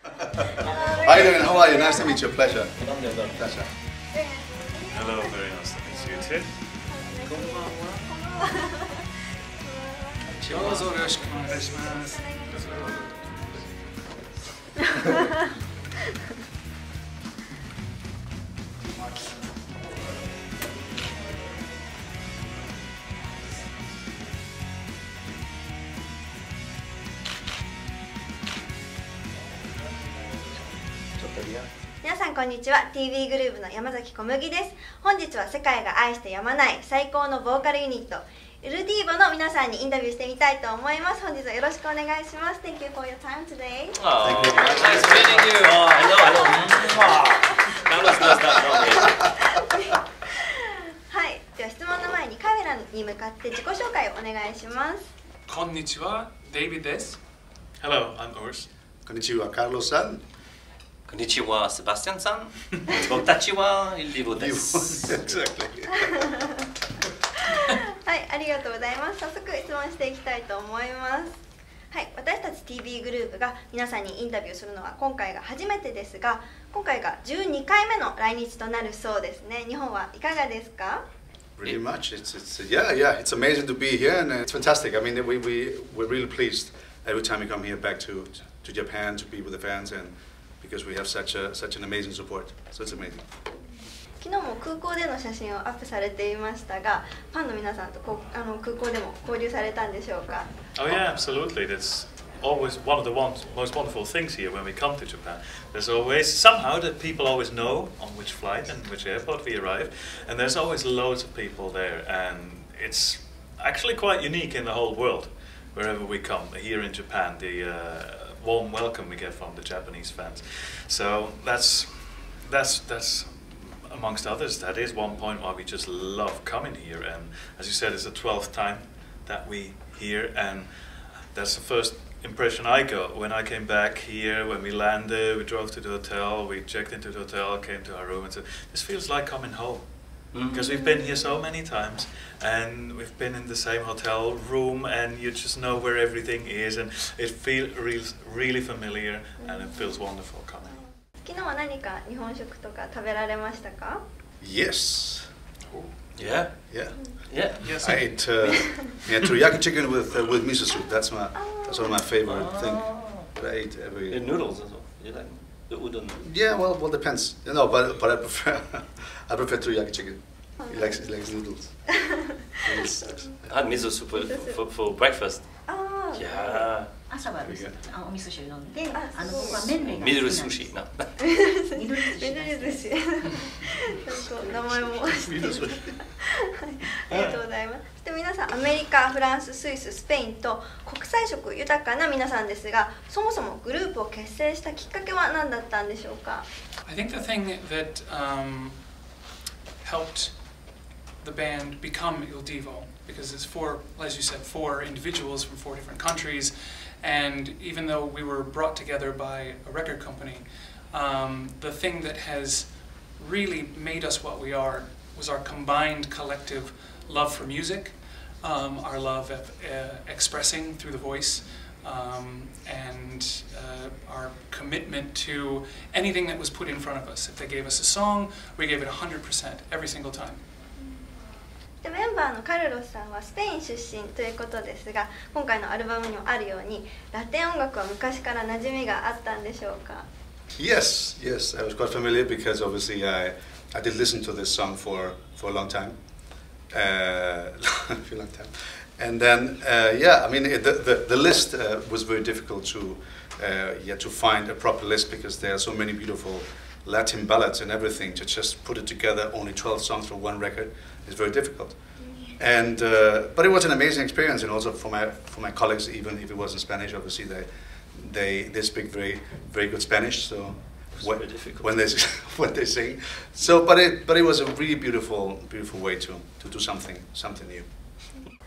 How are you doing? How are you? Nice to meet you. Pleasure. Pleasure. Hello, very nice to meet you too. どうぞよろしくお願いします。皆さんこんにちは。 TV グルーヴの山崎小麦です。本日は世界が愛してやまない最高のボーカルユニットウルディーボの皆さんにインタビューしてみたいと思います。本日はよろしくお願いします。 Thank you for your time today. Oh, nice meeting you. Oh, hello. はい、では質問の前に彼らに向かって自己紹介をお願いします。こんにちは、デイビッドです。Hello, I'm Urs. こんにちは、カルロスさん。こんにちは、セバスチャンさん。僕たちはDIVOです。はい、ありがとうございます。早速質問していきたいと思います。はい、私たち TV グルーヴが皆さんにインタビューするのは今回が初めてですが、今回が12回目の来日となるそうですね。日本はいかがですか？ Pretty much. It's amazing to be here and it's fantastic. I mean, we're really pleased every time we come here back to Japan to be with the fans and because we have such an amazing support. So it's amazing. 昨日も空港での写真をアップされていましたが、ファンの皆さんと空港でも交流されたんでしょうか？ Oh yeah, absolutely. That's always one of the most wonderful things here when we come to Japan. There's always somehow that people always know on which flight and which airport we arrive, and there's always loads of people there, and it's actually quite unique in the whole world. Wherever we come, here in Japan, the warm welcome we get from the Japanese fans. So that's amongst others, that is one point why we just love coming here. And as you said, it's the 12th time that we here, and that's the first impression I got when I came back here. When we landed, we drove to the hotel, we checked into the hotel, came to our room, and said, "This feels like coming home." Because we've been here so many times, and we've been in the same hotel room, and you just know where everything is, and it feels really familiar, and it feels wonderful coming. 昨日は何か日本食とか食べられましたか？ Yes. Yeah. Yes. I ate teriyaki chicken with miso soup. That's one of my favorite things. I ate every. The noodles as well. You like the udon? Yeah, well, depends. No, but I prefer teriyaki chicken. He likes noodles. I had miso soup for breakfast. Yeah. 朝はお味噌汁飲んで、僕は麺類が好きなんです。ミドル寿司な。ミドル寿司。名前も。ありがとうございます。そして皆さんアメリカ、フランス、スイス、スペインと国際色豊かな皆さんですが、そもそもグループを結成したきっかけは何だったんでしょうか？ I think the thing that helped the band become Il Divo, because it's as you said, 4 individuals from 4 different countries, and even though we were brought together by a record company, the thing that has really made us what we are was our combined collective love for music, our love of expressing through the voice, and our commitment to anything that was put in front of us. If they gave us a song, we gave it 100% every single time. メンバーのカルロスさんはスペイン出身ということですが、今回のアルバムにもあるようにラテン音楽は昔から馴染みがあったんでしょうか？ Yes, I was quite familiar because obviously I did listen to this song for a long time, and then I mean the list was very difficult to find a proper list because there are so many beautiful Latin ballads and everything. To just put it together, only 12 songs for one record is very difficult. And but it was an amazing experience, and also for my colleagues, even if it was in Spanish, obviously they speak very good Spanish. So when they sing, so but it was a really beautiful way to do something new.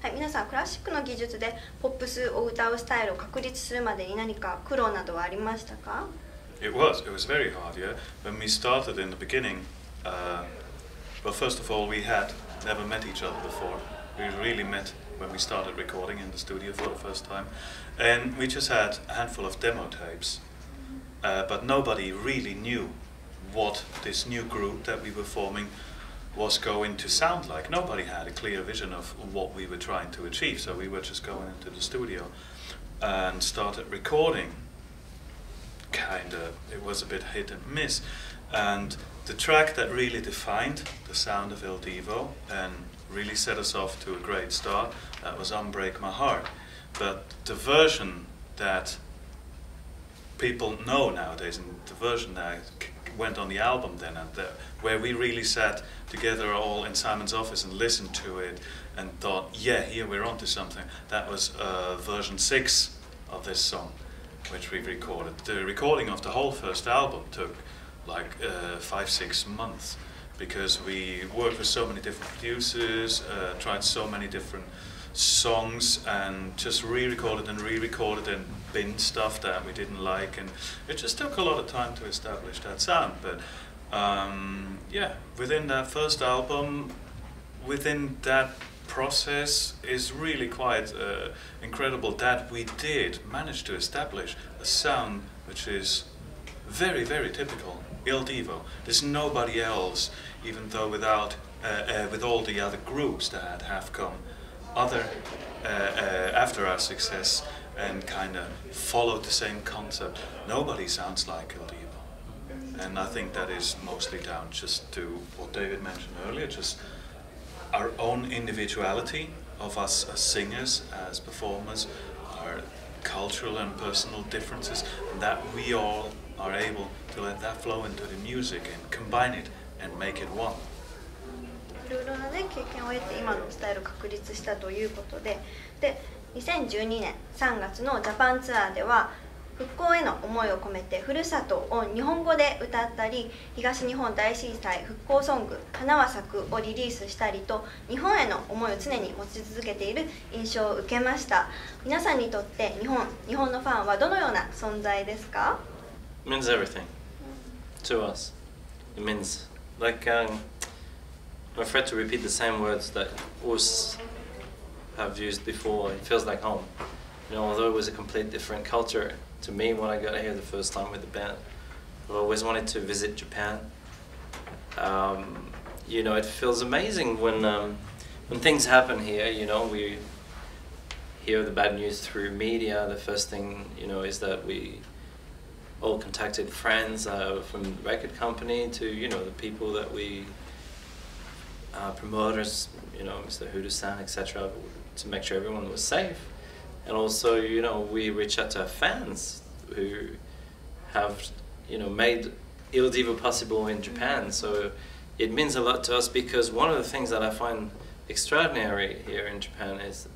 はい、皆さんクラシックの技術でポップスを歌うスタイルを確立するまでに何か苦労などはありましたか？ It was very hard, yeah. When we started in the beginning, well, first of all, we had never met each other before. We really met when we started recording in the studio for the first time, and we just had a handful of demo tapes. but nobody really knew what this new group that we were forming was going to sound like. Nobody had a clear vision of what we were trying to achieve, so we were just going into the studio and started recording. It was a bit hit and miss, and the track that really defined the sound of Il Divo and really set us off to a great start, that was Unbreak My Heart. But the version that people know nowadays, and the version that went on the album then, where we really sat together all in Simon's office and listened to it and thought, yeah, here we're onto something, that was version 6 of this song, which we recorded. The recording of the whole first album took like 5-6 months, because we worked with so many different producers, tried so many different songs, and just re-recorded and bin stuff that we didn't like, and it just took a lot of time to establish that sound. But yeah, within that first album, within that process is really quite incredible that we did manage to establish a sound which is very, very typical Il Divo. There's nobody else, even though with all the other groups that have come after our success and kind of followed the same concept, nobody sounds like Il Divo. And I think that is mostly down just to what David mentioned earlier, just our own individuality of us as singers, as performers, our cultural and personal differences, and that we all are able to let that flow into the music and combine it and make it one. いろいろなね経験を得て今のスタイルを確立したということで、2012年3月のジャパンツアーでは復興への思いを込めてふるさとを日本語で歌ったり、東日本大震災復興ソング花は咲くをリリースしたりと、日本への思いを常に持ち続けている印象を受けました。皆さんにとって日本のファンはどのような存在ですか？ It means everything to us. It means like I'm afraid to repeat the same words that us have used before. It feels like home. You know, although it was a complete different culture to me when I got here the first time with the band, I've always wanted to visit Japan. You know, it feels amazing when things happen here. You know, we hear the bad news through media. The first thing, you know, is that we all contacted friends from the record company to, you know, the people that we promoters, you know, Mr. Hudu-san, etc., to make sure everyone was safe. And also, you know, we reach out to our fans who have, you know, made Il Divo possible in Japan. So it means a lot to us, because one of the things that I find extraordinary here in Japan is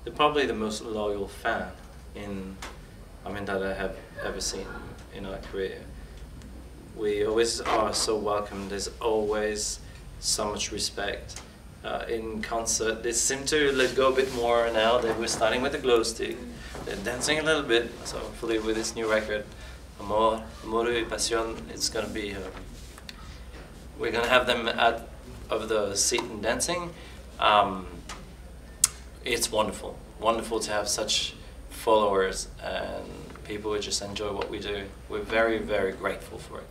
they're probably the most loyal fan that I have ever seen in our career. We always are so welcome. There's always so much respect. In concert, they seem to let go a bit more now. They were starting with the glow stick. They're dancing a little bit. So hopefully with this new record, Amor&Pasion, it's going to be, we're going to have them out of the seat and dancing. It's wonderful. Wonderful to have such followers and people who just enjoy what we do. We're very, very grateful for it.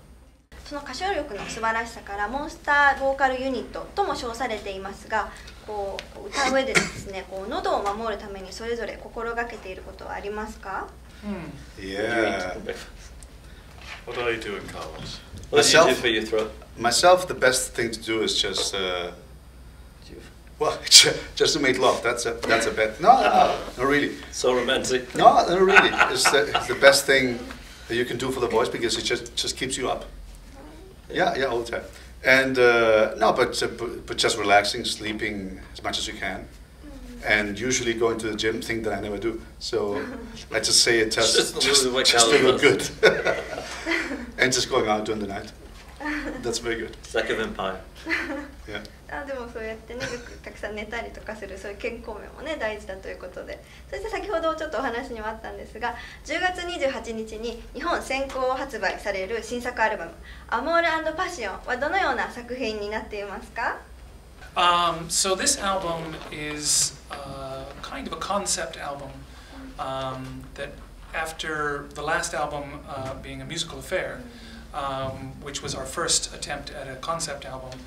その歌唱力の素晴らしさからモンスターボーカルユニットとも称されていますが、こう歌う上でですね、こう喉を守るためにそれぞれ心がけていることはありますか？ Yeah. What are you doing, Carlos? What do you do for your throat? Myself, the best thing to do is just well, just to make love. That's a bet. No, really. So romantic. No, really. It's the best thing that you can do for the voice, because it just keeps you up. Yeah, all the time. And no, but just relaxing, sleeping as much as you can, and usually going to the gym, thing that I never do. So I just say it just to look good, and just going out during the night. That's very good. It's like a vampire. Yeah. でもそうやってね、よくたくさん寝たりとかするそういう健康面もね大事だということで、そして先ほどちょっとお話にもあったんですが、10月28日に日本先行発売される新作アルバム「Amor&Pasion」はどのような作品になっていますか？ So this album is kind of a concept album that after the last album being a musical affair, which was our first attempt at a concept album,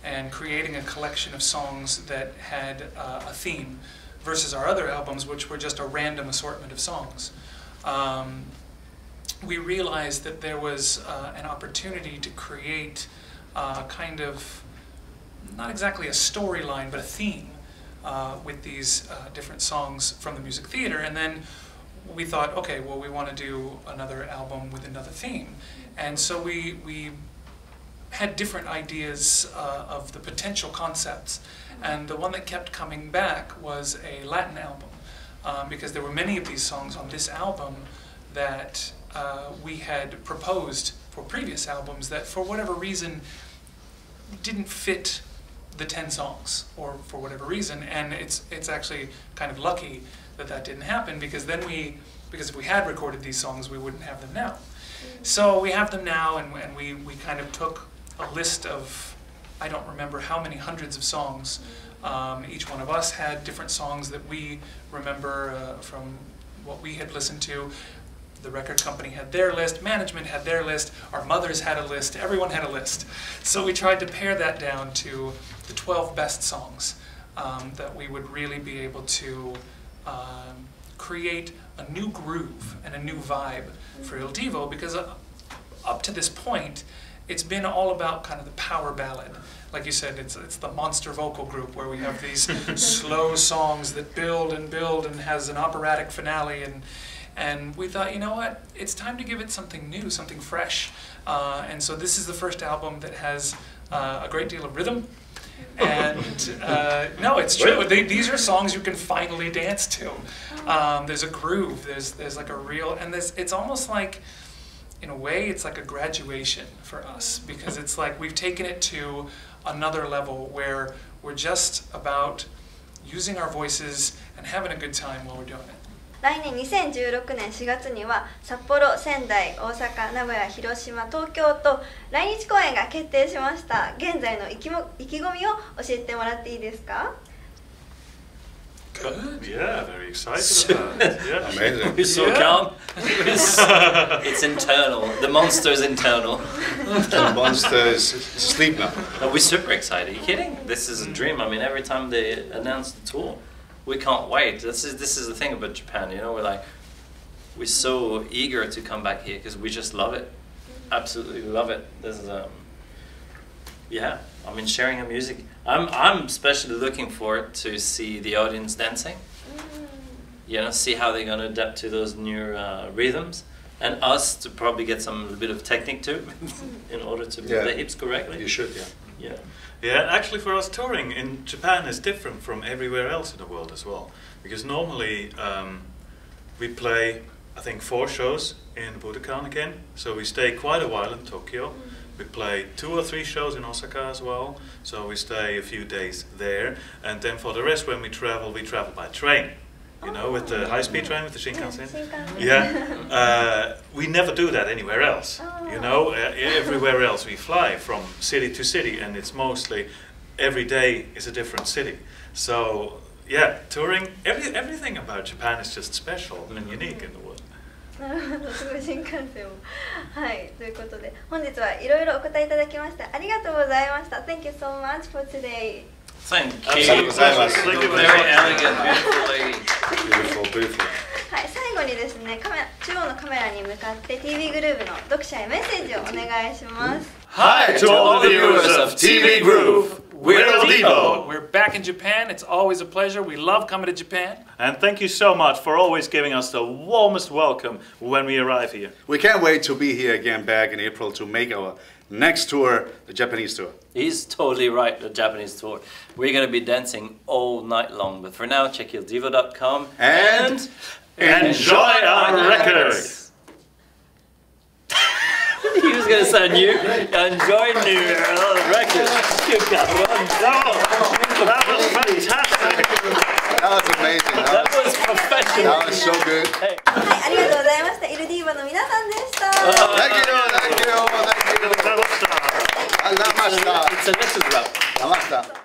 and creating a collection of songs that had a theme, versus our other albums, which were just a random assortment of songs. We realized that there was an opportunity to create kind of, not exactly a storyline, but a theme with these different songs from the music theater. And then we thought, okay, well, we want to do another album with another theme. And so we had different ideas of the potential concepts. And the one that kept coming back was a Latin album, because there were many of these songs on this album that we had proposed for previous albums that for whatever reason didn't fit the 10 songs, or for whatever reason. And it's actually kind of lucky that that didn't happen, because then because if we had recorded these songs, we wouldn't have them now. So we have them now, and we kind of took a list of, I don't remember how many hundreds of songs. Each one of us had different songs that we remember from what we had listened to. The record company had their list, management had their list, our mothers had a list, everyone had a list. So we tried to pare that down to the 12 best songs that we would really be able to create a new groove and a new vibe for Il Divo, because up to this point, it's been all about kind of the power ballad. Like you said, it's the monster vocal group where we have these slow songs that build and has an operatic finale, and we thought, you know what, it's time to give it something new, something fresh. And so this is the first album that has a great deal of rhythm. And no, it's true. These are songs you can finally dance to. There's a groove. There's like a real, and it's almost like, in a way, it's like a graduation for us, because it's like we've taken it to another level where we're just about using our voices and having a good time while we're doing it. 来年2016年4月には札幌、仙台、大阪、名古屋、広島、東京と来日公演が決定しました。現在の意気込みを教えてもらっていいですか？ Good. Yeah, very excited about it. Yeah. Amazing. We're so calm. It's internal. The monster is internal. The monster is asleep now. No, we're super excited. Are you kidding? This is a dream. I mean, every time they announce the tour, we can't wait. This is the thing about Japan, you know, we're so eager to come back here because we just love it. Absolutely love it. There's yeah, I mean, sharing our music. I'm especially looking forward to see the audience dancing. You know, see how they're going to adapt to those new rhythms, and us to probably get some bit of technique too, in order to move the hips correctly. You should, Yeah. Yeah, actually for us, touring in Japan is different from everywhere else in the world as well. Because normally we play, I think, 4 shows in Budokan again. So we stay quite a while in Tokyo. We play 2 or 3 shows in Osaka as well. So we stay a few days there. And then for the rest, when we travel by train. You know, with the high-speed train, with the Shinkansen. Yeah, we never do that anywhere else. You know, everywhere else we fly from city to city, and it's mostly every day is a different city. So yeah, touring, everything about Japan is just special and unique in the world. なるほど、すごい新幹線を。はい、ということで本日はいろいろお答えいただきましてありがとうございました。Thank you so much for today. Thank you. Thank you very much. Very elegant, beautiful lady. Beautiful, beautiful. はい、最後にですね、中央のカメラに向かって TV グルーヴの読者へメッセージをお願いします。Hi to all the viewers of TV Groove. We're DIVO. We're back in Japan. It's always a pleasure. We love coming to Japan. And thank you so much for always giving us the warmest welcome when we arrive here. We can't wait to be here again back in April to make our next tour, the Japanese tour. He's totally right, the Japanese tour. We're going to be dancing all night long. But for now, check ildivo.com And enjoy our records. He was going to say new. Enjoy new records. That was fantastic. That was amazing. That was professional. That was so good. Hey. はい、ありがとうございました。イルディーヴォの皆さんでした。Thank you, thank you, thank you. ありがとうございました。 It's a little wrap. ありがとうございました。